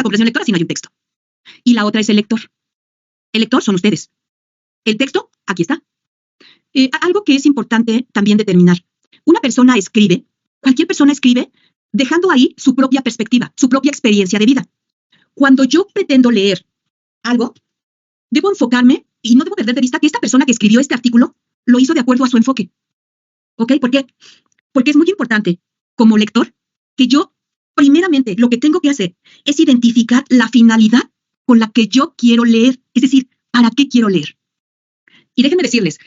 la comprensión lectora si no hay un texto. Y la otra es el lector. El lector son ustedes. El texto, aquí está. Algo que es importante también determinar. Una persona escribe, cualquier persona escribe, dejando ahí su propia perspectiva, su propia experiencia de vida. Cuando yo pretendo leer algo, debo enfocarme y no debo perder de vista que esta persona que escribió este artículo lo hizo de acuerdo a su enfoque. ¿Ok? ¿Por qué? Porque es muy importante, como lector, que yo, primeramente, lo que tengo que hacer es identificar la finalidad con la que yo quiero leer. Es decir, ¿para qué quiero leer? Y déjenme decirles,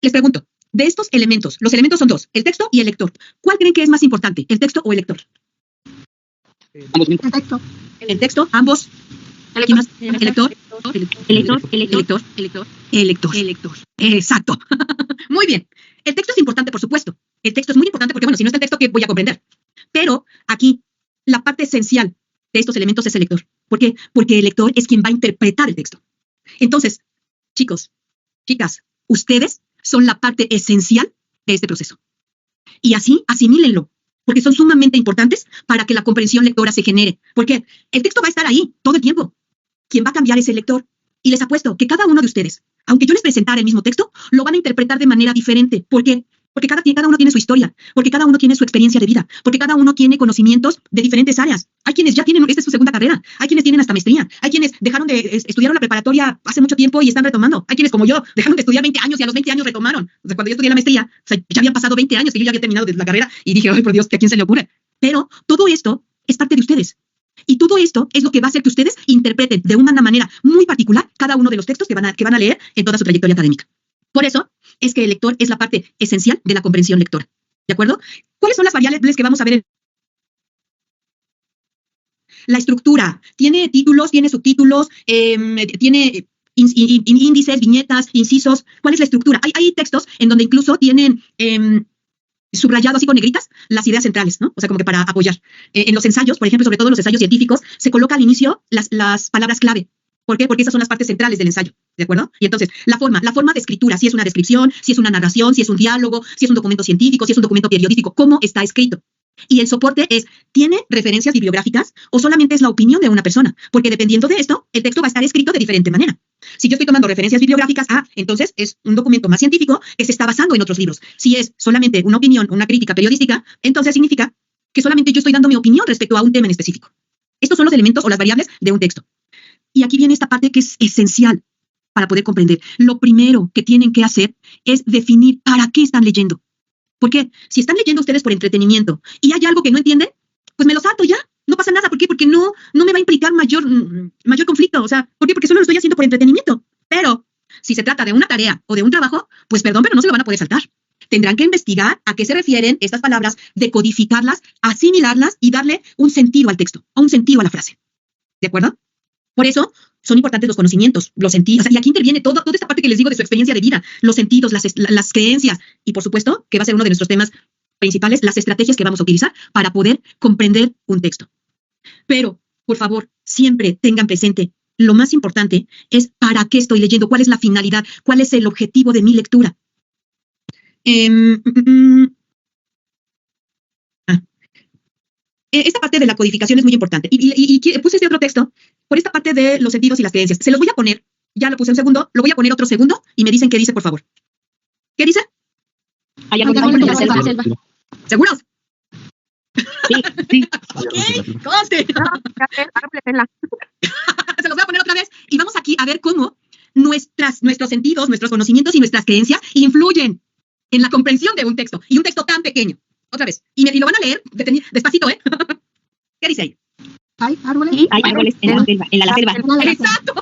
les pregunto, de estos elementos, los elementos son dos, el texto y el lector. ¿Cuál creen que es más importante, el texto o el lector? El texto. El texto, ambos. ¿Quién más? El lector. El lector. Exacto. Muy bien. El texto es importante, por supuesto. El texto es muy importante porque, bueno, si no está el texto, ¿qué voy a comprender? Pero aquí, la parte esencial de estos elementos es el lector. ¿Por qué? Porque el lector es quien va a interpretar el texto. Entonces, chicos, chicas, ustedes son la parte esencial de este proceso. Y así, asimílenlo, porque son sumamente importantes para que la comprensión lectora se genere. Porque el texto va a estar ahí todo el tiempo. Quien va a cambiar es el lector. Y les apuesto que cada uno de ustedes, aunque yo les presentara el mismo texto, lo van a interpretar de manera diferente. ¿Por qué? Porque cada uno tiene su historia, porque cada uno tiene su experiencia de vida, porque cada uno tiene conocimientos de diferentes áreas. Hay quienes ya tienen, esta es su segunda carrera, hay quienes tienen hasta maestría, hay quienes dejaron de estudiar la preparatoria hace mucho tiempo y están retomando, hay quienes como yo dejaron de estudiar 20 años y a los 20 años retomaron. O sea, cuando yo estudié la maestría, o sea, ya habían pasado 20 años que yo ya había terminado la carrera y dije, ay, por Dios, ¿que a quién se le ocurre? Pero todo esto es parte de ustedes. Y todo esto es lo que va a hacer que ustedes interpreten de una manera muy particular cada uno de los textos que van a leer en toda su trayectoria académica. Por eso es que el lector es la parte esencial de la comprensión lectora. ¿De acuerdo? ¿Cuáles son las variables que vamos a ver? La estructura. Tiene títulos, tiene subtítulos, tiene índices, viñetas, incisos. ¿Cuál es la estructura? Hay textos en donde incluso tienen subrayado así con negritas las ideas centrales, ¿no? O sea, como que para apoyar. En los ensayos, por ejemplo, sobre todo en los ensayos científicos, se coloca al inicio las palabras clave. ¿Por qué? Porque esas son las partes centrales del ensayo, ¿de acuerdo? Y entonces, la forma de escritura, si es una descripción, si es una narración, si es un diálogo, si es un documento científico, si es un documento periodístico, ¿cómo está escrito? Y el soporte es, ¿tiene referencias bibliográficas o solamente es la opinión de una persona? Porque dependiendo de esto, el texto va a estar escrito de diferente manera. Si yo estoy tomando referencias bibliográficas, entonces es un documento más científico que se está basando en otros libros. Si es solamente una opinión, una crítica periodística, entonces significa que solamente yo estoy dando mi opinión respecto a un tema en específico. Estos son los elementos o las variables de un texto. Y aquí viene esta parte que es esencial para poder comprender. Lo primero que tienen que hacer es definir para qué están leyendo. Porque si están leyendo ustedes por entretenimiento y hay algo que no entienden, pues me lo salto ya. No pasa nada. ¿Por qué? Porque no me va a implicar mayor conflicto. O sea, ¿por qué? Porque solo lo estoy haciendo por entretenimiento. Pero si se trata de una tarea o de un trabajo, pues perdón, pero no se lo van a poder saltar. Tendrán que investigar a qué se refieren estas palabras, decodificarlas, asimilarlas y darle un sentido al texto o un sentido a la frase. ¿De acuerdo? Por eso son importantes los conocimientos, los sentidos. O sea, y aquí interviene toda esta parte que les digo de su experiencia de vida, los sentidos, las creencias y, por supuesto, que va a ser uno de nuestros temas principales, las estrategias que vamos a utilizar para poder comprender un texto. Pero, por favor, siempre tengan presente, lo más importante es para qué estoy leyendo, cuál es la finalidad, cuál es el objetivo de mi lectura. Esta parte de la codificación es muy importante. Y puse este otro texto por esta parte de los sentidos y las creencias. Se los voy a poner, ya lo puse un segundo, lo voy a poner otro segundo y me dicen qué dice, por favor. ¿Qué dice? Hay árboles en la selva. ¿Seguros? Sí. Ok, conste. Se los voy a poner otra vez y vamos aquí a ver cómo nuestros sentidos, nuestros conocimientos y nuestras creencias influyen en la comprensión de un texto y un texto tan pequeño. Otra vez. Y lo van a leer despacito, ¿eh? ¿Qué dice ahí? Hay árboles. Sí, hay árboles en la selva. Exacto.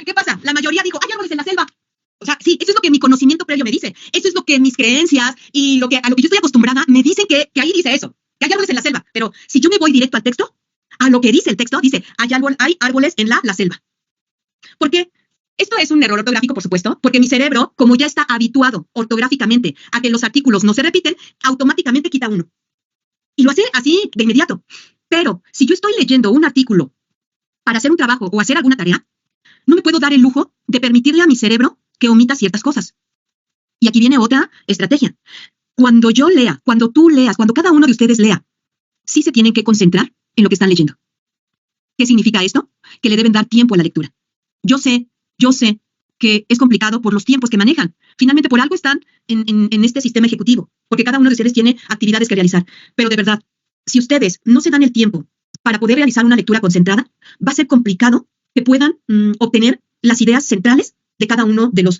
¿Qué pasa? La mayoría dijo, hay árboles en la selva. O sea, sí, eso es lo que mi conocimiento previo me dice. Eso es lo que mis creencias y a lo que yo estoy acostumbrada me dicen que ahí dice eso, que hay árboles en la selva. Pero si yo me voy directo al texto, a lo que dice el texto, dice, hay árboles en la selva. ¿Por qué? Esto es un error ortográfico, por supuesto, porque mi cerebro, como ya está habituado ortográficamente a que los artículos no se repiten, automáticamente quita uno. Y lo hace así de inmediato. Pero si yo estoy leyendo un artículo para hacer un trabajo o hacer alguna tarea, no me puedo dar el lujo de permitirle a mi cerebro que omita ciertas cosas. Y aquí viene otra estrategia. Cuando yo lea, cuando tú leas, cuando cada uno de ustedes lea, sí se tienen que concentrar en lo que están leyendo. ¿Qué significa esto? Que le deben dar tiempo a la lectura. Yo sé que es complicado por los tiempos que manejan. Finalmente, por algo están en este sistema ejecutivo, porque cada uno de ustedes tiene actividades que realizar. Pero de verdad, si ustedes no se dan el tiempo para poder realizar una lectura concentrada, va a ser complicado que puedan obtener las ideas centrales de cada uno de los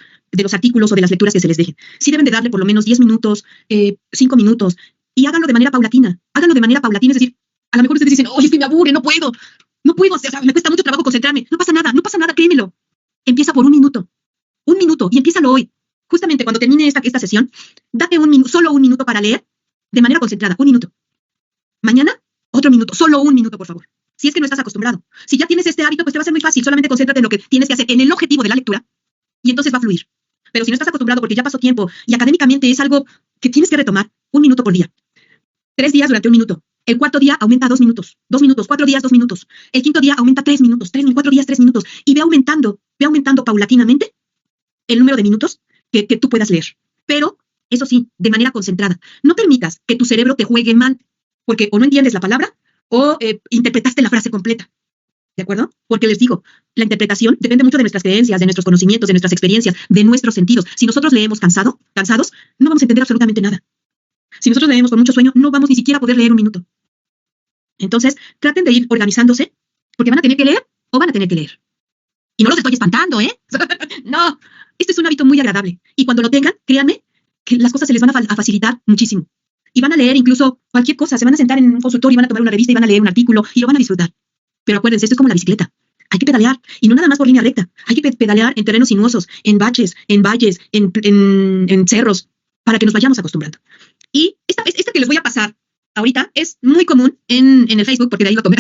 artículos o de las lecturas que se les dejen. Sí deben de darle por lo menos 10 minutos, 5 minutos, y háganlo de manera paulatina. Háganlo de manera paulatina, es decir, a lo mejor ustedes dicen, oye, es que me aburre, no puedo, o sea, me cuesta mucho trabajo concentrarme. No pasa nada, créemelo. Empieza por un minuto, y empiézalo hoy. Justamente cuando termine esta sesión, date solo un minuto para leer de manera concentrada, un minuto. Mañana, otro minuto, solo un minuto, por favor. Si es que no estás acostumbrado. Si ya tienes este hábito, pues te va a ser muy fácil. Solamente concéntrate en lo que tienes que hacer, en el objetivo de la lectura, y entonces va a fluir. Pero si no estás acostumbrado porque ya pasó tiempo y académicamente es algo que tienes que retomar, un minuto por día. 3 días durante un minuto. El cuarto día aumenta a 2 minutos. 2 minutos. 4 días, 2 minutos. El quinto día aumenta 3 minutos. 4 días, 3 minutos. Y ve aumentando paulatinamente el número de minutos que tú puedas leer. Pero, eso sí, de manera concentrada. No permitas que tu cerebro te juegue mal, porque o no entiendes la palabra o interpretaste la frase completa. ¿De acuerdo? Porque les digo, la interpretación depende mucho de nuestras creencias, de nuestros conocimientos, de nuestras experiencias, de nuestros sentidos. Si nosotros leemos cansados, no vamos a entender absolutamente nada. Si nosotros leemos con mucho sueño, no vamos ni siquiera a poder leer un minuto. Entonces, traten de ir organizándose, porque van a tener que leer o van a tener que leer. Y no los estoy espantando, ¿eh? No, esto es un hábito muy agradable. Y cuando lo tengan, créanme que las cosas se les van a facilitar muchísimo. Y van a leer incluso cualquier cosa. Se van a sentar en un consultorio y van a tomar una revista y van a leer un artículo y lo van a disfrutar. Pero acuérdense, esto es como la bicicleta. Hay que pedalear, y no nada más por línea recta. Hay que pedalear en terrenos sinuosos, en baches, en valles, en cerros, para que nos vayamos acostumbrando. Y esta que les voy a pasar ahorita es muy común en el Facebook, porque de ahí lo tomé.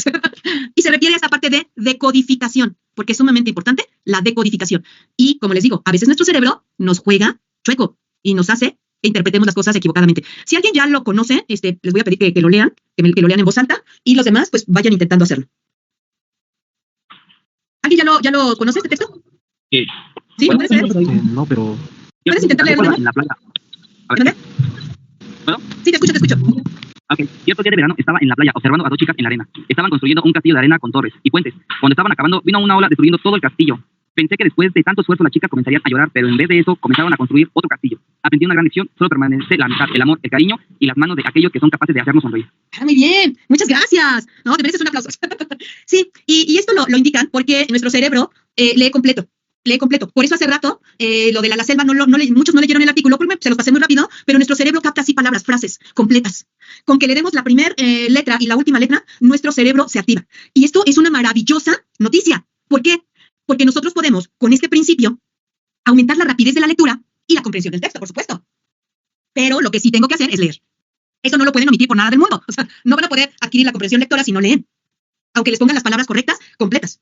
Y se refiere a esta parte de decodificación, porque es sumamente importante la decodificación. Y como les digo, a veces nuestro cerebro nos juega chueco y nos hace que interpretemos las cosas equivocadamente. Si alguien ya lo conoce, les voy a pedir que lo lean, que lo lean en voz alta, y los demás pues vayan intentando hacerlo. ¿Alguien ya lo conoce este texto? Sí. ¿Sí? ¿Lo puedes leer? No, pero... ¿Puedes intentar leerlo? En la playa. ¿Dónde? ¿Puedo? Sí, te escucho. Ok, cierto día de verano estaba en la playa observando a 2 chicas en la arena. Estaban construyendo un castillo de arena con torres y puentes. Cuando estaban acabando, vino una ola destruyendo todo el castillo. Pensé que después de tanto esfuerzo las chicas comenzarían a llorar, pero en vez de eso comenzaron a construir otro castillo. Aprendí una gran lección: solo permanece la amistad, el amor, el cariño y las manos de aquellos que son capaces de hacernos sonreír. Muy bien, muchas gracias. No, te mereces un aplauso. Sí, y esto lo indican porque nuestro cerebro lee completo. Por eso hace rato, lo de la selva, muchos no leyeron el artículo, porque se los pasé muy rápido, pero nuestro cerebro capta así palabras, frases completas. Con que le demos la primera letra y la última letra, nuestro cerebro se activa. Y esto es una maravillosa noticia. ¿Por qué? Porque nosotros podemos, con este principio, aumentar la rapidez de la lectura y la comprensión del texto, por supuesto. Pero lo que sí tengo que hacer es leer. Eso no lo pueden omitir por nada del mundo. O sea, no van a poder adquirir la comprensión lectora si no leen, aunque les pongan las palabras correctas, completas.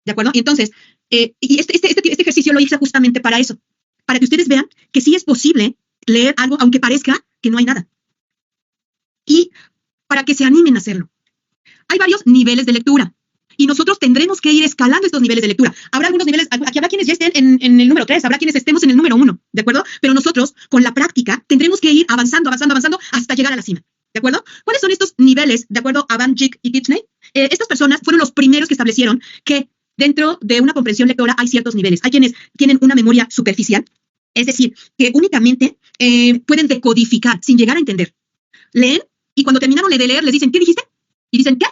¿De acuerdo? Y entonces, y este ejercicio lo hice justamente para eso, para que ustedes vean que sí es posible leer algo, aunque parezca que no hay nada. Y para que se animen a hacerlo. Hay varios niveles de lectura, y nosotros tendremos que ir escalando estos niveles de lectura. Habrá algunos niveles, aquí habrá quienes ya estén en el número 3, habrá quienes estemos en el número 1, ¿de acuerdo? Pero nosotros, con la práctica, tendremos que ir avanzando hasta llegar a la cima. ¿De acuerdo? ¿Cuáles son estos niveles, de acuerdo a Van Dijk y Gibney? Estas personas fueron los primeros que establecieron que dentro de una comprensión lectora hay ciertos niveles. Hay quienes tienen una memoria superficial, es decir, que únicamente pueden decodificar sin llegar a entender. Leen y cuando terminaron de leer les dicen, ¿qué dijiste? Y dicen, ¿qué?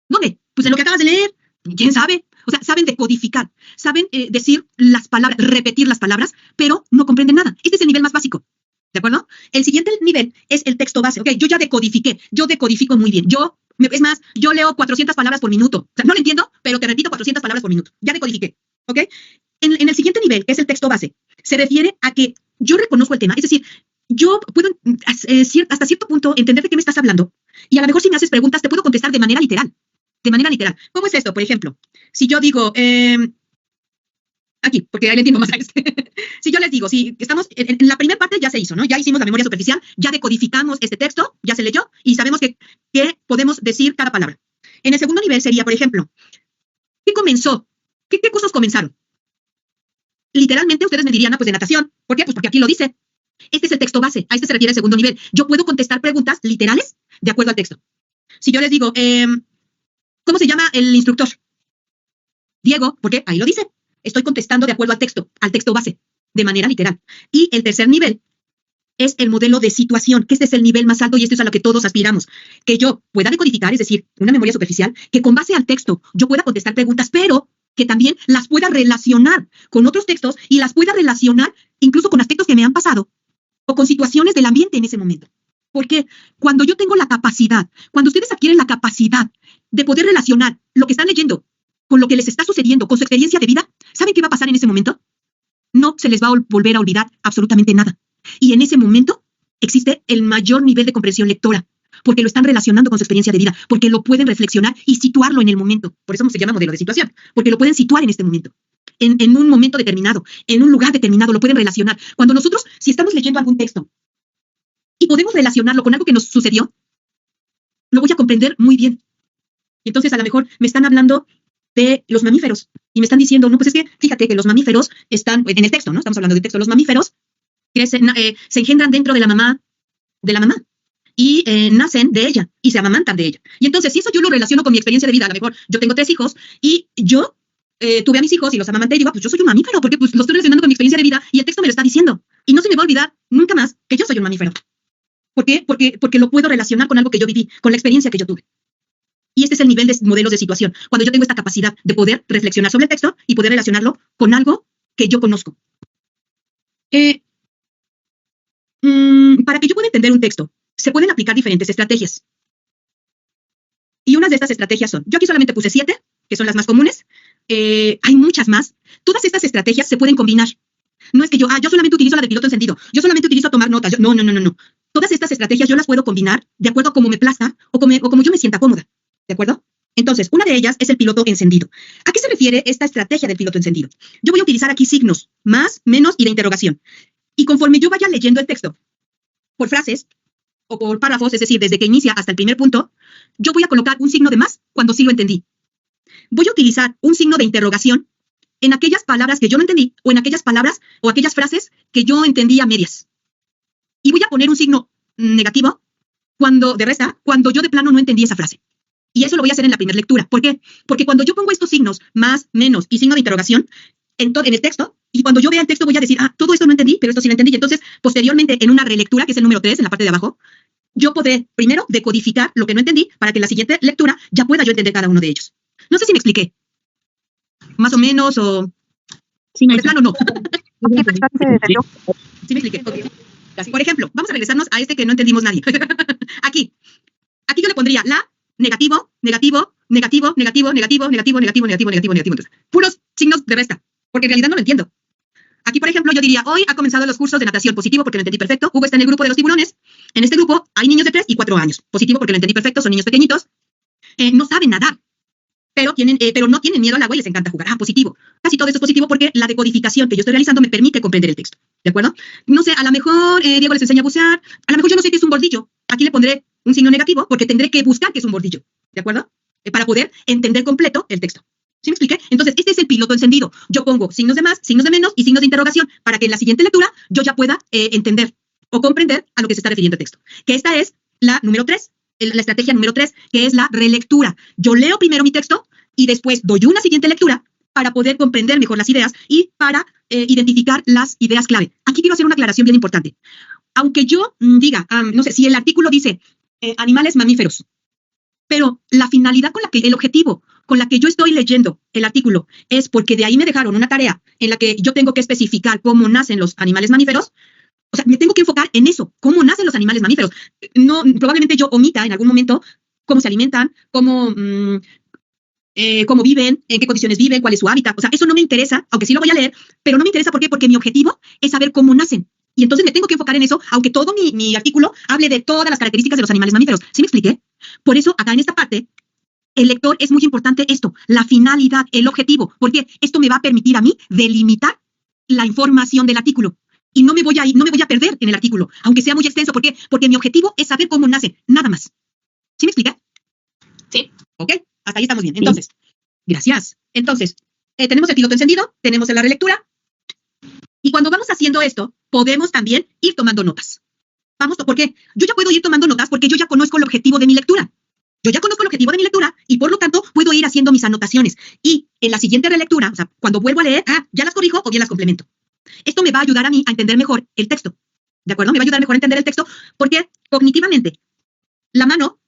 ¿Dónde? Pues en lo que acabas de leer. ¿Quién sabe? O sea, saben decodificar, saben decir las palabras, repetir las palabras, pero no comprenden nada. Este es el nivel más básico. ¿De acuerdo? El siguiente nivel es el texto base. Ok, yo ya decodifiqué, yo decodifico muy bien. Es más, yo leo 400 palabras por minuto. O sea, no lo entiendo, pero te repito 400 palabras por minuto. Ya decodifiqué. ¿Ok? En el siguiente nivel, que es el texto base, se refiere a que yo reconozco el tema. Es decir, yo puedo hasta cierto punto entender de qué me estás hablando. Y a lo mejor si me haces preguntas, te puedo contestar de manera literal. De manera literal. ¿Cómo es esto? Por ejemplo, si yo digo... aquí, porque ahí le entiendo más a este. Si yo les digo, si estamos en la primera parte ya se hizo, ¿no? Ya hicimos la memoria superficial, ya decodificamos este texto, ya se leyó y sabemos que podemos decir cada palabra. En el segundo nivel sería, por ejemplo, ¿qué comenzó? ¿Qué cursos comenzaron? Literalmente ustedes me dirían, pues de natación. ¿Por qué? Pues porque aquí lo dice. Este es el texto base, a este se refiere el segundo nivel. Yo puedo contestar preguntas literales de acuerdo al texto. Si yo les digo, ¿cómo se llama el instructor? Diego, ¿por qué? Ahí lo dice. Estoy contestando de acuerdo al texto base, de manera literal. Y el tercer nivel es el modelo de situación, que este es el nivel más alto y esto es a lo que todos aspiramos. Que yo pueda decodificar, es decir, una memoria superficial, que con base al texto yo pueda contestar preguntas, pero que también las pueda relacionar con otros textos y las pueda relacionar incluso con aspectos que me han pasado o con situaciones del ambiente en ese momento. Porque cuando yo tengo la capacidad, cuando ustedes adquieren la capacidad de poder relacionar lo que están leyendo con lo que les está sucediendo, con su experiencia de vida, ¿saben qué va a pasar en ese momento? No se les va a volver a olvidar absolutamente nada. Y en ese momento existe el mayor nivel de comprensión lectora, porque lo están relacionando con su experiencia de vida, porque lo pueden reflexionar y situarlo en el momento. Por eso se llama modelo de situación, porque lo pueden situar en este momento, en un momento determinado, en un lugar determinado, lo pueden relacionar. Cuando nosotros, si estamos leyendo algún texto y podemos relacionarlo con algo que nos sucedió, lo voy a comprender muy bien. Y entonces a lo mejor me están hablando de los mamíferos y me están diciendo, no, pues es que fíjate que los mamíferos están, en el texto, ¿no? Estamos hablando de texto, los mamíferos crecen, se engendran dentro de la mamá, y nacen de ella y se amamantan de ella. Y entonces, si eso yo lo relaciono con mi experiencia de vida, a lo mejor yo tengo 3 hijos y yo tuve a mis hijos y los amamanté y digo, pues yo soy un mamífero, porque pues lo estoy relacionando con mi experiencia de vida y el texto me lo está diciendo. Y no se me va a olvidar nunca más que yo soy un mamífero. ¿Por qué? Porque lo puedo relacionar con algo que yo viví, con la experiencia que yo tuve. Y este es el nivel de modelos de situación, cuando yo tengo esta capacidad de poder reflexionar sobre el texto y poder relacionarlo con algo que yo conozco. Para que yo pueda entender un texto, se pueden aplicar diferentes estrategias. Y unas de estas estrategias son, yo aquí solamente puse 7, que son las más comunes. Hay muchas más. Todas estas estrategias se pueden combinar. No es que yo solamente utilizo la de piloto encendido, yo solamente utilizo tomar notas. No. Todas estas estrategias yo las puedo combinar de acuerdo a cómo me plazca o como yo me sienta cómoda. ¿De acuerdo? Entonces, una de ellas es el piloto encendido. ¿A qué se refiere esta estrategia del piloto encendido? Yo voy a utilizar aquí signos, más, menos y de interrogación. Y conforme yo vaya leyendo el texto, por frases o por párrafos, es decir, desde que inicia hasta el primer punto, yo voy a colocar un signo de más cuando sí lo entendí. Voy a utilizar un signo de interrogación en aquellas palabras que yo no entendí o en aquellas palabras o aquellas frases que yo entendí a medias. Y voy a poner un signo negativo cuando yo de plano no entendí esa frase. Y eso lo voy a hacer en la primera lectura. ¿Por qué? Porque cuando yo pongo estos signos, más, menos y signo de interrogación, en el texto, y cuando yo vea el texto voy a decir, todo esto no entendí, pero esto sí lo entendí. Y entonces, posteriormente, en una relectura, que es el número 3, en la parte de abajo, yo podré primero decodificar lo que no entendí para que en la siguiente lectura ya pueda yo entender cada uno de ellos. No sé si me expliqué. Más o menos, o... Sí, de plano no. Sí. ¿Sí me expliqué? Okay. Por ejemplo, vamos a regresarnos a este que no entendimos nadie. Aquí yo le pondría la negativo. Entonces, puros signos de resta, porque en realidad no lo entiendo. Aquí, por ejemplo, yo diría, hoy ha comenzado los cursos de natación. Positivo, porque lo entendí perfecto. Hugo está en el grupo de los tiburones. En este grupo hay niños de 3 y 4 años. Positivo, porque lo entendí perfecto. Son niños pequeñitos. No saben nadar, pero no tienen miedo al agua y les encanta jugar. Positivo. Casi todo esto es positivo porque la decodificación que yo estoy realizando me permite comprender el texto. ¿De acuerdo? No sé, a lo mejor Diego les enseña a bucear. A lo mejor yo no sé qué es un bordillo. Aquí le pondré un signo negativo porque tendré que buscar qué es un bordillo. ¿De acuerdo? Para poder entender completo el texto. ¿Sí me expliqué? Entonces, este es el piloto encendido. Yo pongo signos de más, signos de menos y signos de interrogación para que en la siguiente lectura yo ya pueda entender o comprender a lo que se está refiriendo el texto. Que esta es la número 3, la estrategia número 3, que es la relectura. Yo leo primero mi texto y después doy una siguiente lectura para poder comprender mejor las ideas y para identificar las ideas clave. Aquí quiero hacer una aclaración bien importante. Aunque yo diga, no sé, si el artículo dice animales mamíferos, pero la finalidad el objetivo con la que yo estoy leyendo el artículo es porque de ahí me dejaron una tarea en la que yo tengo que especificar cómo nacen los animales mamíferos. O sea, me tengo que enfocar en eso, cómo nacen los animales mamíferos. No, probablemente yo omita en algún momento cómo se alimentan, cómo viven, en qué condiciones viven, cuál es su hábitat. O sea, eso no me interesa, aunque sí lo voy a leer, pero no me interesa. ¿Por qué? Porque mi objetivo es saber cómo nacen. Y entonces me tengo que enfocar en eso, aunque todo mi artículo hable de todas las características de los animales mamíferos. ¿Sí me expliqué? Por eso, acá en esta parte, el lector es muy importante esto, la finalidad, el objetivo, porque esto me va a permitir a mí delimitar la información del artículo. Y no me voy a perder en el artículo, aunque sea muy extenso. ¿Por qué? Porque mi objetivo es saber cómo nace, nada más. ¿Sí me expliqué? Sí. ¿Ok? Hasta ahí estamos bien. Entonces, gracias. Entonces, tenemos el piloto encendido, tenemos la relectura. Y cuando vamos haciendo esto, podemos también ir tomando notas. ¿Por qué? Yo ya puedo ir tomando notas porque yo ya conozco el objetivo de mi lectura. Yo ya conozco el objetivo de mi lectura y por lo tanto puedo ir haciendo mis anotaciones. Y en la siguiente relectura, o sea, cuando vuelvo a leer, ya las corrijo o bien las complemento. Esto me va a ayudar a mí a entender mejor el texto. ¿De acuerdo? Me va a ayudar mejor a entender el texto porque cognitivamente la mano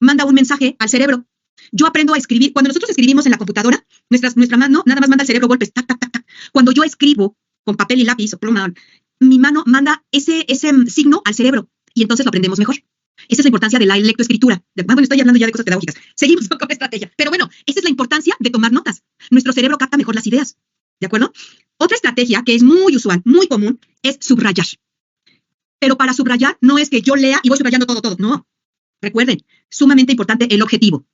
manda un mensaje al cerebro. Yo aprendo a escribir. Cuando nosotros escribimos en la computadora, nuestra mano nada más manda al cerebro golpes. Tac, tac, tac, tac. Cuando yo escribo con papel y lápiz o pluma, mi mano manda ese signo al cerebro y entonces lo aprendemos mejor. Esa es la importancia de la lectoescritura. Bueno, estoy hablando ya de cosas pedagógicas. Seguimos con estrategia. Pero bueno, esa es la importancia de tomar notas. Nuestro cerebro capta mejor las ideas. ¿De acuerdo? Otra estrategia que es muy usual, muy común, es subrayar. Pero para subrayar no es que yo lea y voy subrayando todo. No. Recuerden, sumamente importante el objetivo.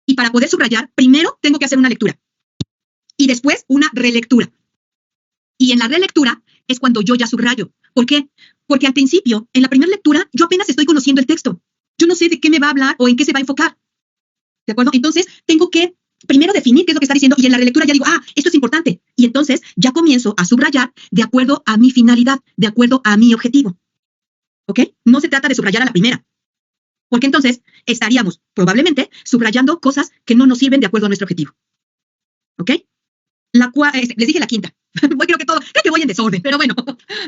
Y para poder subrayar, primero tengo que hacer una lectura. Y después una relectura. Y en la relectura es cuando yo ya subrayo. ¿Por qué? Porque al principio, en la primera lectura, yo apenas estoy conociendo el texto. Yo no sé de qué me va a hablar o en qué se va a enfocar. ¿De acuerdo? Entonces, tengo que primero definir qué es lo que está diciendo y en la relectura ya digo, esto es importante. Y entonces ya comienzo a subrayar de acuerdo a mi finalidad, de acuerdo a mi objetivo. ¿Ok? No se trata de subrayar a la primera. Porque entonces estaríamos probablemente subrayando cosas que no nos sirven de acuerdo a nuestro objetivo. ¿Ok? Les dije la quinta. creo que voy en desorden, pero bueno.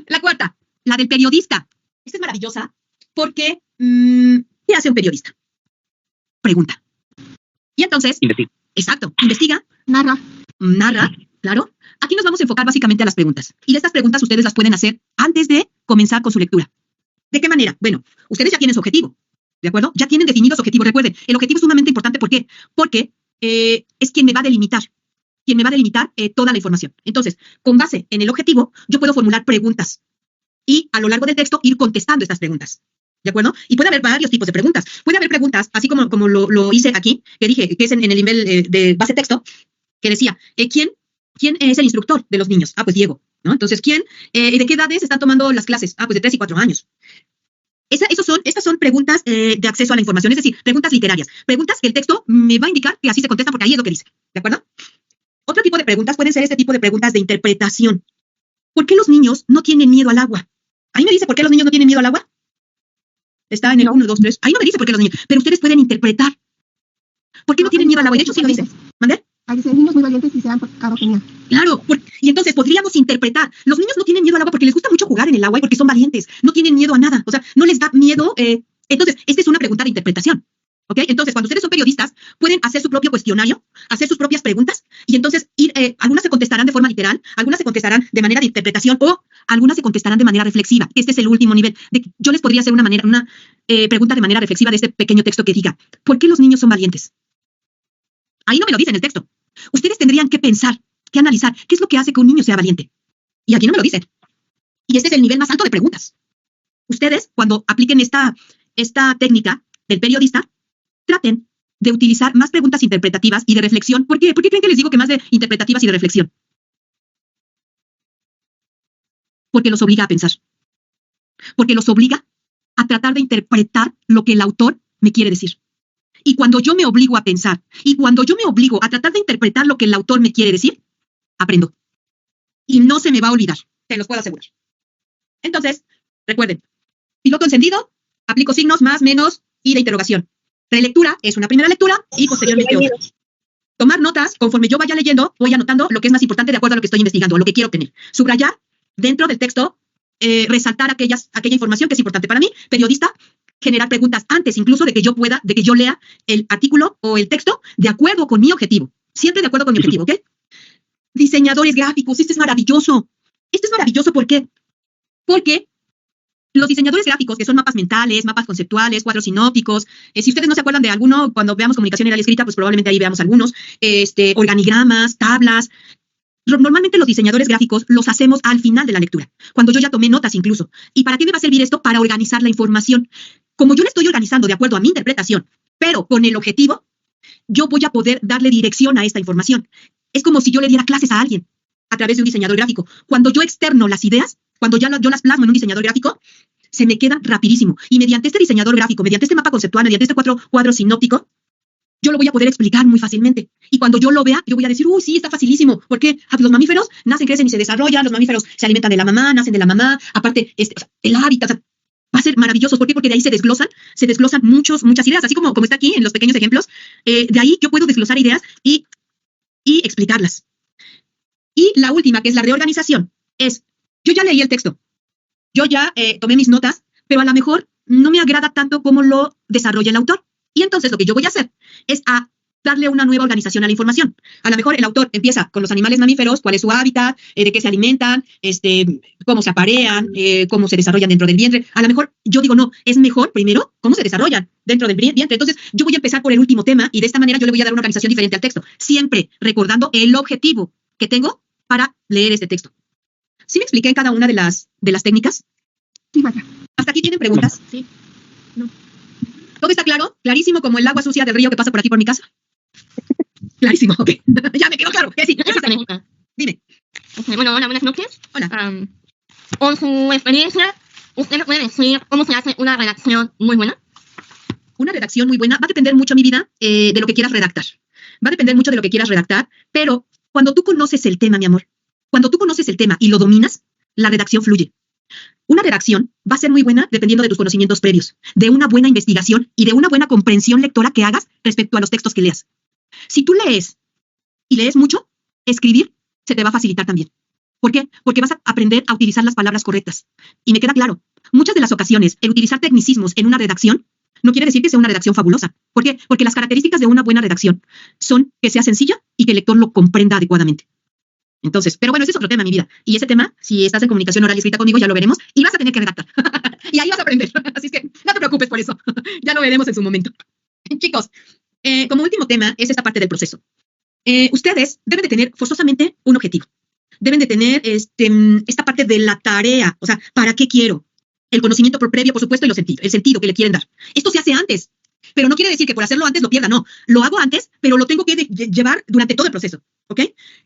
La cuarta, la del periodista. Esta es maravillosa porque, ¿qué hace un periodista? Pregunta. Y entonces, Investiga. Exacto, investiga, Narra. claro. Aquí nos vamos a enfocar básicamente a las preguntas. Y de estas preguntas ustedes las pueden hacer antes de comenzar con su lectura. ¿De qué manera? Bueno, ustedes ya tienen su objetivo, ¿de acuerdo? Ya tienen definidos su objetivo. Recuerden, el objetivo es sumamente importante. ¿Por qué? Porque es quien me va a delimitar. Toda la información. Entonces, con base en el objetivo, yo puedo formular preguntas y a lo largo del texto ir contestando estas preguntas. ¿De acuerdo? Y puede haber varios tipos de preguntas. Puede haber preguntas, así como lo hice aquí, que dije que es en el nivel de base texto, que decía, ¿quién es el instructor de los niños? Pues Diego, ¿no? Entonces, ¿de qué edades están tomando las clases? Pues de 3 y 4 años. Estas son preguntas de acceso a la información, es decir, preguntas literarias. Preguntas que el texto me va a indicar que así se contestan porque ahí es lo que dice. ¿De acuerdo? Otro tipo de preguntas pueden ser este tipo de preguntas de interpretación. ¿Por qué los niños no tienen miedo al agua? Ahí me dice por qué los niños no tienen miedo al agua. Está en el 1, 2, 3. Ahí no me dice por qué los niños. Pero ustedes pueden interpretar. ¿Por qué no tienen miedo al agua? De hecho, sí lo dice. ¿Mande? Ahí dice, niños muy valientes y se dan por cabo genial. Claro. Y entonces podríamos interpretar. Los niños no tienen miedo al agua porque les gusta mucho jugar en el agua y porque son valientes. No tienen miedo a nada. O sea, no les da miedo. Entonces, esta es una pregunta de interpretación. ¿Ok? Entonces, cuando ustedes son periodistas, pueden hacer su propio cuestionario, hacer sus propias preguntas y entonces algunas se contestarán de forma literal, algunas se contestarán de manera de interpretación o algunas se contestarán de manera reflexiva. Este es el último nivel. Yo les podría hacer una pregunta de manera reflexiva de este pequeño texto que diga, ¿por qué los niños son valientes? Ahí no me lo dice en el texto. Ustedes tendrían que pensar, que analizar, ¿qué es lo que hace que un niño sea valiente? Y aquí no me lo dicen. Y este es el nivel más alto de preguntas. Ustedes, cuando apliquen esta técnica del periodista, traten de utilizar más preguntas interpretativas y de reflexión. ¿Por qué? ¿Por qué creen que les digo que más de interpretativas y de reflexión? Porque los obliga a pensar. Porque los obliga a tratar de interpretar lo que el autor me quiere decir. Y cuando yo me obligo a pensar, y cuando yo me obligo a tratar de interpretar lo que el autor me quiere decir, aprendo. Y no se me va a olvidar, te los puedo asegurar. Entonces, recuerden, piloto encendido, aplico signos, más, menos y de interrogación. Relectura es una primera lectura y posteriormente otra. Tomar notas, conforme yo vaya leyendo, voy anotando lo que es más importante de acuerdo a lo que estoy investigando, o lo que quiero obtener. Subrayar dentro del texto, resaltar aquella información que es importante para mí. Periodista, generar preguntas antes incluso de que yo lea el artículo o el texto de acuerdo con mi objetivo. Siempre de acuerdo con mi objetivo, ¿ok? Diseñadores gráficos, esto es maravilloso. ¿Por qué? Porque los diseñadores gráficos, que son mapas mentales, mapas conceptuales, cuadros sinópticos, si ustedes no se acuerdan de alguno, cuando veamos comunicación oral y escrita, pues probablemente ahí veamos algunos, organigramas, tablas. Normalmente los diseñadores gráficos los hacemos al final de la lectura, cuando yo ya tomé notas incluso. ¿Y para qué me va a servir esto? Para organizar la información. Como yo la estoy organizando de acuerdo a mi interpretación, pero con el objetivo, yo voy a poder darle dirección a esta información. Es como si yo le diera clases a alguien a través de un diseñador gráfico. Cuando yo externo las ideas, cuando yo las plasmo en un diseñador gráfico, se me quedan rapidísimo. Y mediante este diseñador gráfico, mediante este mapa conceptual, mediante este cuadro sinóptico, yo lo voy a poder explicar muy fácilmente. Y cuando yo lo vea, yo voy a decir, sí, está facilísimo. ¿Por qué? Los mamíferos nacen, crecen y se desarrollan. Los mamíferos se alimentan de la mamá, nacen de la mamá. Aparte, el hábitat. va a ser maravilloso. ¿Por qué? Porque de ahí se desglosan muchas ideas, así como está aquí en los pequeños ejemplos. De ahí yo puedo desglosar ideas y explicarlas. Y la última, que es la reorganización, es, yo ya leí el texto, yo ya tomé mis notas, pero a lo mejor no me agrada tanto cómo lo desarrolla el autor. Y entonces lo que yo voy a hacer es darle una nueva organización a la información. A lo mejor el autor empieza con los animales mamíferos, cuál es su hábitat, de qué se alimentan, cómo se aparean, cómo se desarrollan dentro del vientre. A lo mejor yo digo, no, es mejor primero cómo se desarrollan dentro del vientre. Entonces yo voy a empezar por el último tema y de esta manera yo le voy a dar una organización diferente al texto, siempre recordando el objetivo que tengo para leer este texto. ¿Sí me expliqué en cada una de las técnicas? Sí, maestra. ¿Hasta aquí tienen preguntas? Sí. No. ¿Todo está claro? ¿Clarísimo como el agua sucia del río que pasa por aquí por mi casa? Clarísimo, ok. Ya me quedó claro. Sí, Una pregunta. dime. Bueno, hola, buenas noches. Hola. Con su experiencia, ¿usted me puede decir cómo se hace una redacción muy buena? Una redacción muy buena va a depender mucho, mi vida, de lo que quieras redactar. Va a depender mucho de lo que quieras redactar, pero cuando tú conoces el tema, mi amor, cuando tú conoces el tema y lo dominas, la redacción fluye. Una redacción va a ser muy buena dependiendo de tus conocimientos previos, de una buena investigación y de una buena comprensión lectora que hagas respecto a los textos que leas. Si tú lees y lees mucho, escribir se te va a facilitar también. ¿Por qué? Porque vas a aprender a utilizar las palabras correctas. Y me queda claro, muchas de las ocasiones, el utilizar tecnicismos en una redacción no quiere decir que sea una redacción fabulosa. ¿Por qué? Porque las características de una buena redacción son que sea sencilla y que el lector lo comprenda adecuadamente. Entonces, pero bueno, ese es otro tema, mi vida. Y ese tema, si estás en comunicación oral y escrita conmigo, ya lo veremos y vas a tener que redactar. Y ahí vas a aprender. Así es que no te preocupes por eso. Ya lo veremos en su momento. Chicos, como último tema es esta parte del proceso. Ustedes deben de tener forzosamente un objetivo. Deben de tener esta parte de la tarea. O sea, ¿para qué quiero? El conocimiento por previo, por supuesto, y el sentido que le quieren dar. Esto se hace antes. Pero no quiere decir que por hacerlo antes lo pierda, no. Lo hago antes, pero lo tengo que llevar durante todo el proceso, ¿ok?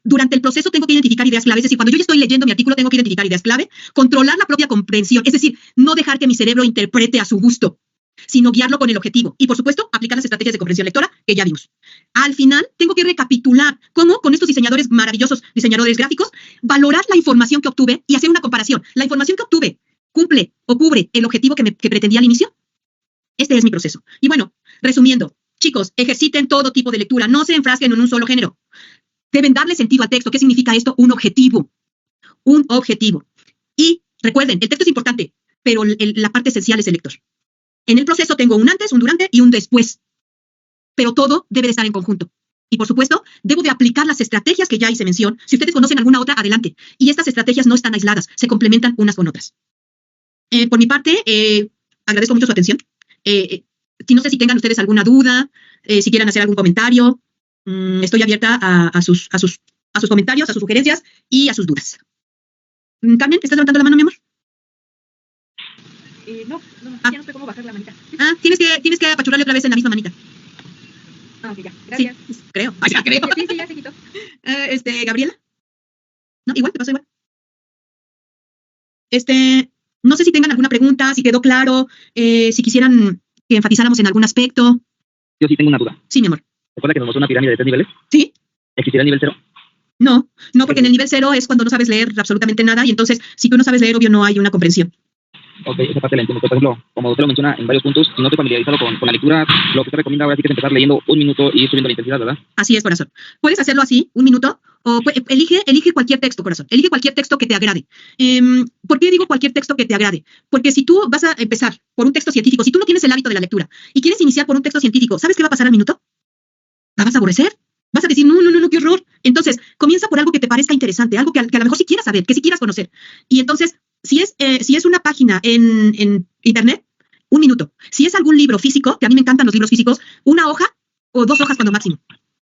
Durante el proceso tengo que identificar ideas clave, es decir, cuando yo ya estoy leyendo mi artículo tengo que identificar ideas clave, controlar la propia comprensión, es decir, no dejar que mi cerebro interprete a su gusto, sino guiarlo con el objetivo y, por supuesto, aplicar las estrategias de comprensión lectora que ya vimos. Al final, tengo que recapitular cómo con estos diseñadores maravillosos, diseñadores gráficos, valorar la información que obtuve y hacer una comparación. ¿La información que obtuve cumple o cubre el objetivo que pretendía al inicio? Este es mi proceso. Y bueno, resumiendo, chicos, ejerciten todo tipo de lectura, no se enfrasquen en un solo género. Deben darle sentido al texto. ¿Qué significa esto? Un objetivo. Un objetivo. Y recuerden, el texto es importante, pero la parte esencial es el lector. En el proceso tengo un antes, un durante y un después. Pero todo debe de estar en conjunto. Y por supuesto, debo de aplicar las estrategias que ya hice mención. Si ustedes conocen alguna otra, adelante. Y estas estrategias no están aisladas, se complementan unas con otras. Por mi parte, agradezco mucho su atención. No sé si tengan ustedes alguna duda, si quieren hacer algún comentario. Estoy abierta a sus comentarios, a sus sugerencias y a sus dudas. Carmen, ¿estás levantando la mano, mi amor? No, ya no sé cómo bajar la manita. Tienes que apachurrarle otra vez en la misma manita. Ok, ya. Gracias. Sí, creo. Ya creo. Sí, ya se quitó. Gabriela. No, igual, te pasó igual. No sé si tengan alguna pregunta, si quedó claro, si quisieran que enfatizáramos en algún aspecto. Yo sí tengo una duda. Sí, mi amor. ¿Recuerda que nos mostró una pirámide de 3 niveles? Sí. ¿Existirá el nivel 0? No, porque en el nivel 0 es cuando no sabes leer absolutamente nada y entonces, si tú no sabes leer, obvio, no hay una comprensión. Ok, esa parte la entiendo. Por ejemplo, como usted lo menciona en varios puntos, si no te familiarizado con la lectura, lo que te recomienda ahora sí que es empezar leyendo 1 minuto y ir subiendo la intensidad, ¿verdad? Así es, corazón. Puedes hacerlo así, 1 minuto, o elige cualquier texto, corazón. Elige cualquier texto que te agrade. ¿Por qué digo cualquier texto que te agrade? Porque si tú vas a empezar por un texto científico, si tú no tienes el hábito de la lectura y quieres iniciar por un texto científico, ¿sabes qué va a pasar al minuto? ¿La vas a aborrecer? Vas a decir, no, qué horror. Entonces, comienza por algo que te parezca interesante, algo que a lo mejor sí quieras saber, que sí quieras conocer. Y entonces, si es una página en internet, 1 minuto. Si es algún libro físico, que a mí me encantan los libros físicos, 1 hoja o 2 hojas cuando máximo.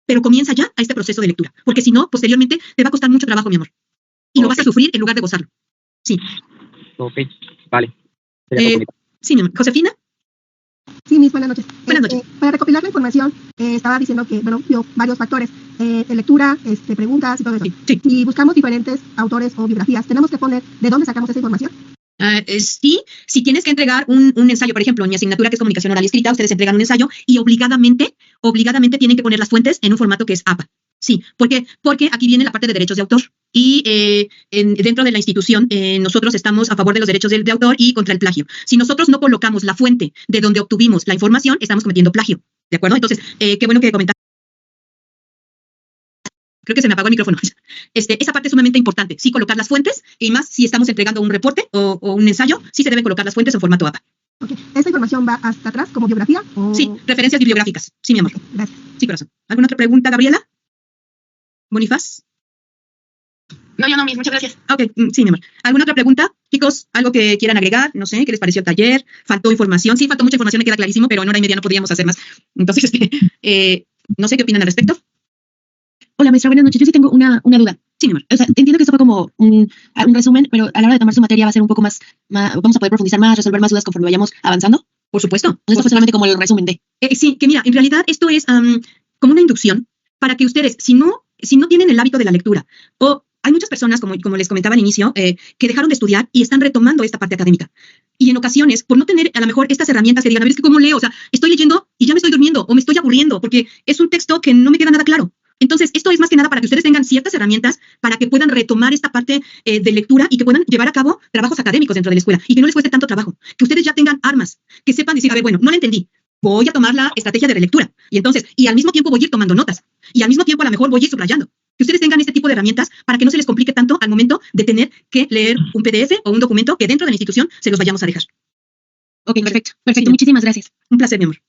Pero comienza ya a este proceso de lectura, porque si no, posteriormente te va a costar mucho trabajo, mi amor. Y lo vas a sufrir en lugar de gozarlo. Sí. Ok, vale. Sería todo por mi parte. Sí, mi amor. ¿Josefina? Sí, Miss, buenas noches. Buenas noches. Para recopilar la información, estaba diciendo que, vio varios factores de lectura, preguntas y todo eso. Sí. Si buscamos diferentes autores o biografías, tenemos que poner de dónde sacamos esa información. Sí, si tienes que entregar un ensayo, por ejemplo, en mi asignatura que es comunicación oral y escrita, ustedes entregan un ensayo y obligadamente tienen que poner las fuentes en un formato que es APA. Sí, porque aquí viene la parte de derechos de autor. y dentro de la institución nosotros estamos a favor de los derechos de autor y contra el plagio. Si nosotros no colocamos la fuente de donde obtuvimos la información, estamos cometiendo plagio, ¿de acuerdo? Entonces, qué bueno que comentaste. Creo que se me apagó el micrófono. Esa parte es sumamente importante, sí, colocar las fuentes, y más si estamos entregando un reporte o un ensayo, sí se deben colocar las fuentes en formato APA. Okay. ¿Esta información va hasta atrás como biografía? O... Sí, referencias bibliográficas. Sí, mi amor. Okay, gracias. Sí, corazón. ¿Alguna otra pregunta, Gabriela? ¿Bonifaz? No, yo no, Miss, muchas gracias. Ok, sí, mi amor. ¿Alguna otra pregunta? Chicos, ¿algo que quieran agregar? No sé, ¿qué les pareció el taller? ¿Faltó información? Sí, faltó mucha información, me queda clarísimo, pero en hora y media no podíamos hacer más. Entonces, no sé qué opinan al respecto. Hola, maestra, buenas noches. Yo sí tengo una duda. Sí, mi amor. O sea, entiendo que esto fue como un resumen, pero a la hora de tomar su materia va a ser un poco más, vamos a poder profundizar más, resolver más dudas conforme vayamos avanzando. Por supuesto. Esto fue solamente como el resumen de. Sí, que mira, en realidad esto es como una inducción para que ustedes, si no tienen el hábito de la lectura, o hay muchas personas, como les comentaba al inicio, que dejaron de estudiar y están retomando esta parte académica. Y en ocasiones, por no tener a lo mejor estas herramientas que digan, a ver, es que cómo leo, o sea, estoy leyendo y ya me estoy durmiendo o me estoy aburriendo porque es un texto que no me queda nada claro. Entonces, esto es más que nada para que ustedes tengan ciertas herramientas para que puedan retomar esta parte de lectura y que puedan llevar a cabo trabajos académicos dentro de la escuela y que no les cueste tanto trabajo. Que ustedes ya tengan armas, que sepan decir, a ver, bueno, no la entendí, voy a tomar la estrategia de relectura. Y entonces, y al mismo tiempo voy a ir tomando notas. Y al mismo tiempo a lo mejor voy a ir subrayando. Que ustedes tengan este tipo de herramientas para que no se les complique tanto al momento de tener que leer un PDF o un documento que dentro de la institución se los vayamos a dejar. Ok, perfecto. Perfecto, Sí. muchísimas gracias. Un placer, mi amor.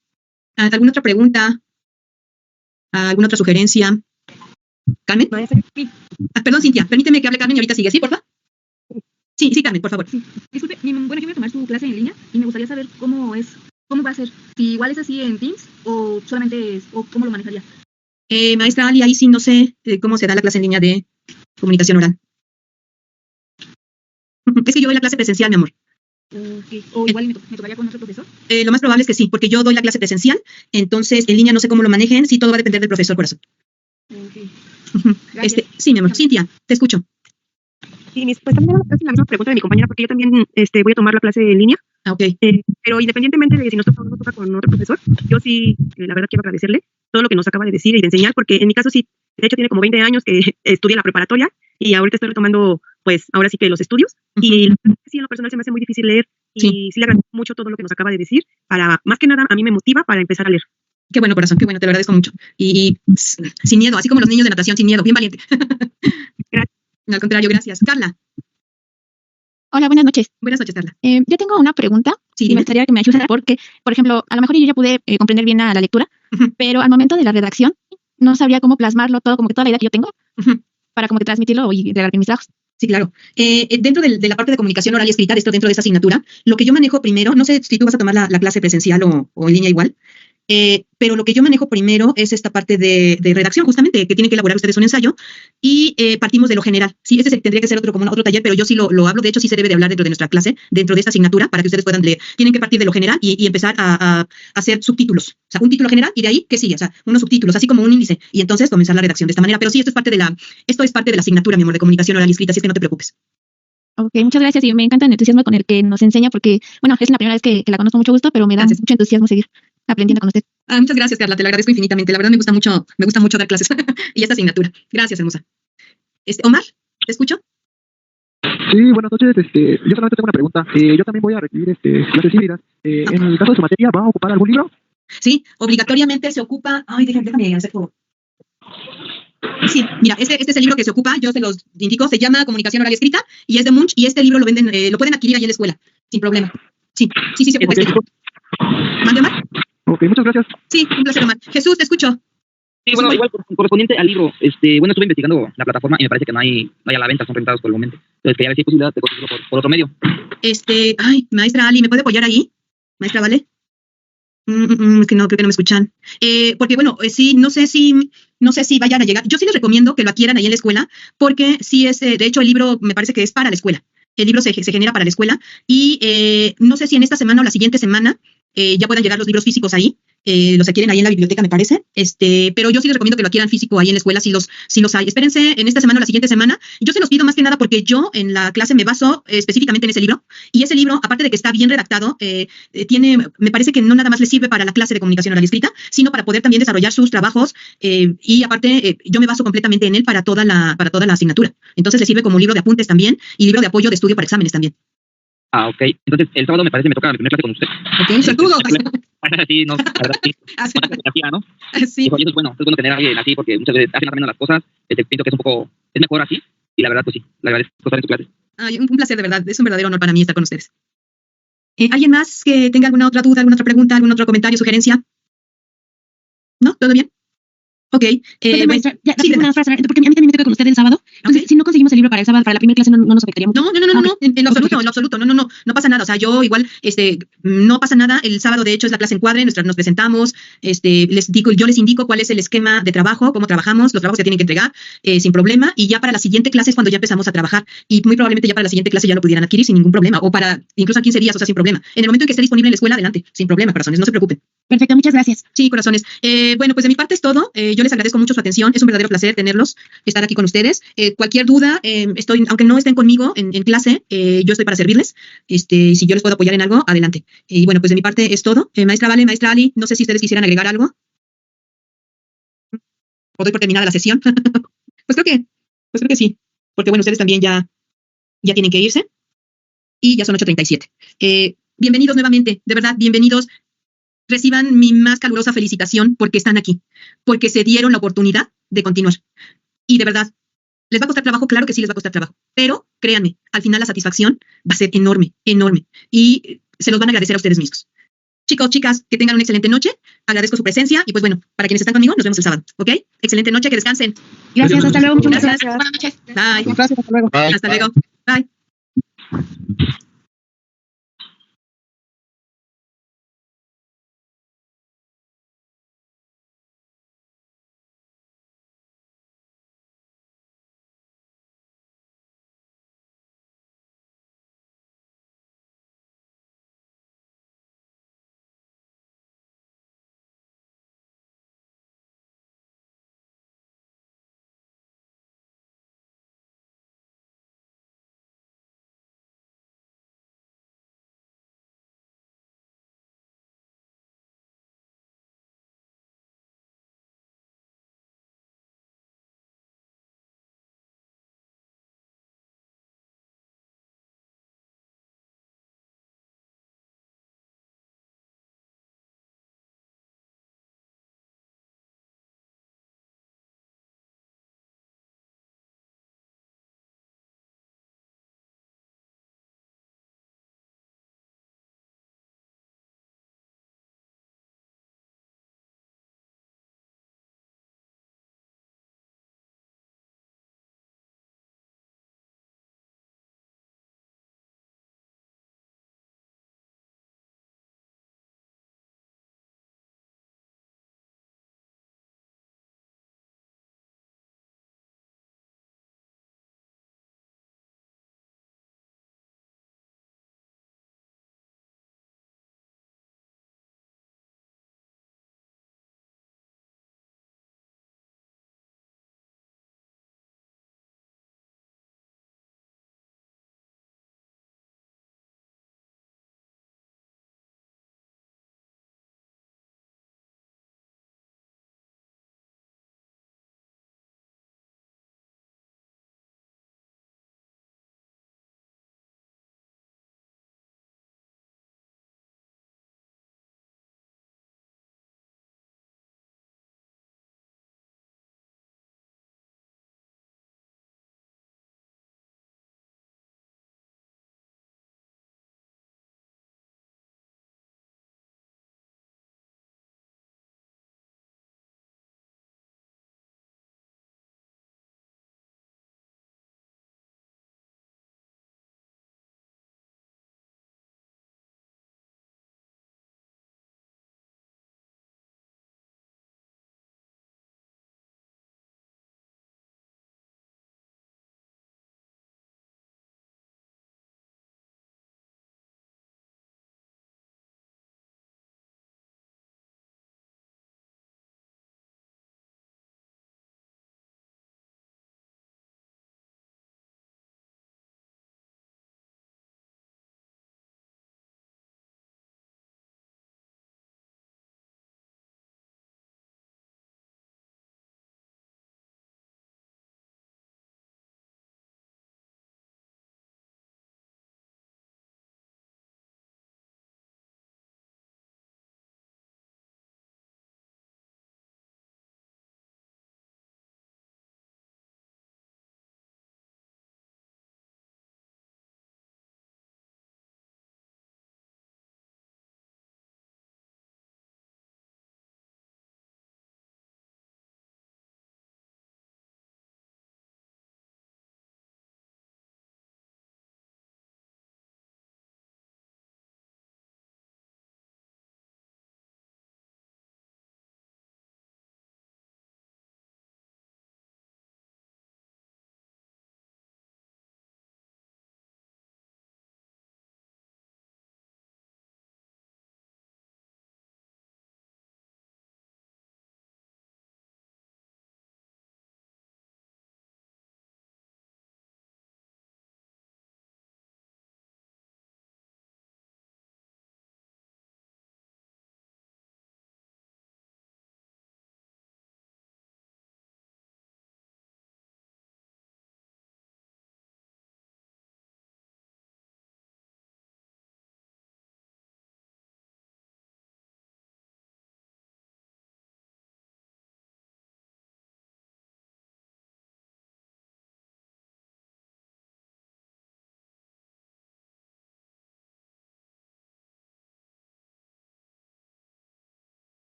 ¿Alguna otra pregunta? ¿Alguna otra sugerencia? ¿Carmen? Sí, Perdón, Cintia, permíteme que hable Carmen y ahorita sigue, ¿sí, por favor? Sí, Carmen, por favor. sí. Disculpe, bueno, yo voy a tomar su clase en línea y me gustaría saber cómo va a ser. Si igual es así en Teams o solamente o cómo lo manejaría. Maestra Ali, ahí sí no sé cómo se da la clase en línea de comunicación oral. Es que yo doy la clase presencial, mi amor. O igual me tocaría con otro profesor. Lo más probable es que sí, porque yo doy la clase presencial, entonces en línea no sé cómo lo manejen, sí, todo va a depender del profesor, corazón. Gracias. Sí, mi amor. Cintia, te escucho. Sí, pues también era casi la misma pregunta de mi compañera, porque yo también voy a tomar la clase en línea, Ah, ok. pero independientemente de si nos toca o no nos toca con otro profesor, yo sí, la verdad, quiero agradecerle todo lo que nos acaba de decir y de enseñar, porque en mi caso sí, de hecho tiene como 20 años que estudié en la preparatoria y ahorita estoy retomando, pues, ahora sí que los estudios, y la verdad, sí, en lo personal se me hace muy difícil leer, y Sí. sí le agradezco mucho todo lo que nos acaba de decir, más que nada, a mí me motiva para empezar a leer. Qué bueno, corazón, qué bueno, te lo agradezco mucho. Y sin miedo, así como los niños de natación, sin miedo, bien valiente. Gracias. Al contrario, gracias. Carla, Hola, buenas noches. buenas noches, Carla. Yo tengo una pregunta Sí, y me dime. gustaría que me ayudara porque, por ejemplo, a lo mejor yo ya pude comprender bien la lectura, Ujú. pero al momento de la redacción no sabría cómo plasmarlo todo, como que toda la idea que yo tengo, Ujú. para como que transmitirlo y entregar mis trabajos. Sí, claro. Dentro de la parte de comunicación oral y escrita, dentro de esta asignatura, lo que yo manejo primero, no sé si tú vas a tomar la clase presencial o en línea igual, pero lo que yo manejo primero es esta parte de redacción, justamente, que tienen que elaborar ustedes un ensayo, y partimos de lo general. Sí, tendría que ser otro taller, pero yo sí lo hablo, de hecho sí se debe de hablar dentro de nuestra clase, dentro de esta asignatura, para que ustedes puedan leer. Tienen que partir de lo general y empezar a hacer subtítulos. O sea, un título general y de ahí, ¿qué sigue? O sea, unos subtítulos, así como un índice, y entonces comenzar la redacción de esta manera. Pero sí, esto es parte de la asignatura, mi amor, de comunicación oral y escrita, así es que no te preocupes. Ok, muchas gracias y me encanta el entusiasmo con el que nos enseña porque, bueno, es la primera vez que la conozco, mucho gusto, pero me da Gracias. mucho entusiasmo seguir aprendiendo con usted. Muchas gracias, Carla, te lo agradezco infinitamente. La verdad me gusta mucho dar clases y esta asignatura. Gracias, hermosa. Omar, ¿te escucho? Sí, buenas noches. Yo solamente tengo una pregunta. Yo también voy a recibir clases híbridas. En el caso de su materia, ¿va a ocupar algún libro? Sí, obligatoriamente se ocupa. Ay, déjame hacer todo. Sí, mira, este es el libro que se ocupa, yo se los indico, se llama Comunicación Oral y Escrita y es de Munch y este libro lo venden, lo pueden adquirir ahí en la escuela, sin problema. Sí, se ocupa este libro. ¿Mande, Omar? Ok, muchas gracias. Sí, un placer, Omar. Jesús, te escucho. Sí, bueno, igual correspondiente al libro, bueno, estuve investigando la plataforma y me parece que no hay a la venta, son rentados por el momento. Entonces quería ver si hay posibilidad de conseguirlo por otro medio. Ay, maestra Ali, ¿me puede apoyar ahí? Maestra, ¿vale? Es que no, creo que no me escuchan. Porque bueno, sí, no sé si vayan a llegar. Yo sí les recomiendo que lo adquieran ahí en la escuela, porque sí es, de hecho, el libro me parece que es para la escuela. El libro se genera para la escuela y no sé si en esta semana o la siguiente semana ya puedan llegar los libros físicos ahí. los adquieren ahí en la biblioteca, me parece, pero yo sí les recomiendo que lo adquieran físico ahí en la escuela si los hay. Espérense en esta semana o la siguiente semana. Yo se los pido más que nada porque yo en la clase me baso específicamente en ese libro, y ese libro, aparte de que está bien redactado, me parece que no nada más les sirve para la clase de comunicación oral y escrita, sino para poder también desarrollar sus trabajos, y aparte yo me baso completamente en él para toda la asignatura. Entonces les sirve como libro de apuntes también y libro de apoyo de estudio para exámenes también. Ah, ok. Entonces, el sábado me parece me toca mi primera clase con usted. Ok, suertudo. Sí, no, la verdad, sí. Buena fotografía, ¿no? Sí. Y eso es bueno tener a alguien así, porque muchas veces hacen más o menos las cosas, pienso que es mejor así, y la verdad, pues sí, le agradezco estar en su clase. Ay, un placer, de verdad, es un verdadero honor para mí estar con ustedes. ¿Alguien más que tenga alguna otra duda, alguna otra pregunta, algún otro comentario, sugerencia? ¿No? ¿Todo bien? Ok. Maestra, ya, sí, una frase, porque a mí también me toca con usted el sábado. Entonces, si no conseguimos el libro para el sábado, para la primera clase, no nos afectaría mucho. No, en lo absoluto, no pasa nada. O sea, yo igual, no pasa nada. El sábado, de hecho, es la clase Encuadre, nos presentamos, yo les indico cuál es el esquema de trabajo, cómo trabajamos, los trabajos que tienen que entregar, sin problema, y ya para la siguiente clase es cuando ya empezamos a trabajar, y muy probablemente ya para la siguiente clase ya lo pudieran adquirir sin ningún problema, o para incluso a 15 días, o sea, sin problema. En el momento en que esté disponible en la escuela, adelante, sin problema, corazones, no se preocupen. Perfecto, muchas gracias. Sí, corazones. Bueno, pues de mi parte es todo. Yo les agradezco mucho su atención. Es un verdadero placer tenerlos, estar aquí con ustedes. Cualquier duda, aunque no estén conmigo en clase, yo estoy para servirles. Si yo les puedo apoyar en algo, adelante. Y bueno, pues de mi parte es todo. Maestra Vale, maestra Ali, no sé si ustedes quisieran agregar algo. ¿O doy por terminada la sesión? Pues creo que sí. Porque bueno, ustedes también ya tienen que irse. Y ya son 8:37. Bienvenidos nuevamente, de verdad, bienvenidos. Reciban mi más calurosa felicitación porque están aquí, porque se dieron la oportunidad de continuar. Y de verdad, ¿les va a costar trabajo? Claro que sí les va a costar trabajo, pero créanme, al final la satisfacción va a ser enorme, enorme, y se los van a agradecer a ustedes mismos. Chicos, chicas, que tengan una excelente noche, agradezco su presencia, y pues bueno, para quienes están conmigo, nos vemos el sábado, ¿ok? Excelente noche, que descansen. Gracias, hasta luego. Muchas Gracias. gracias. Buenas noches. Bye. Gracias, hasta luego. Hasta luego. Bye.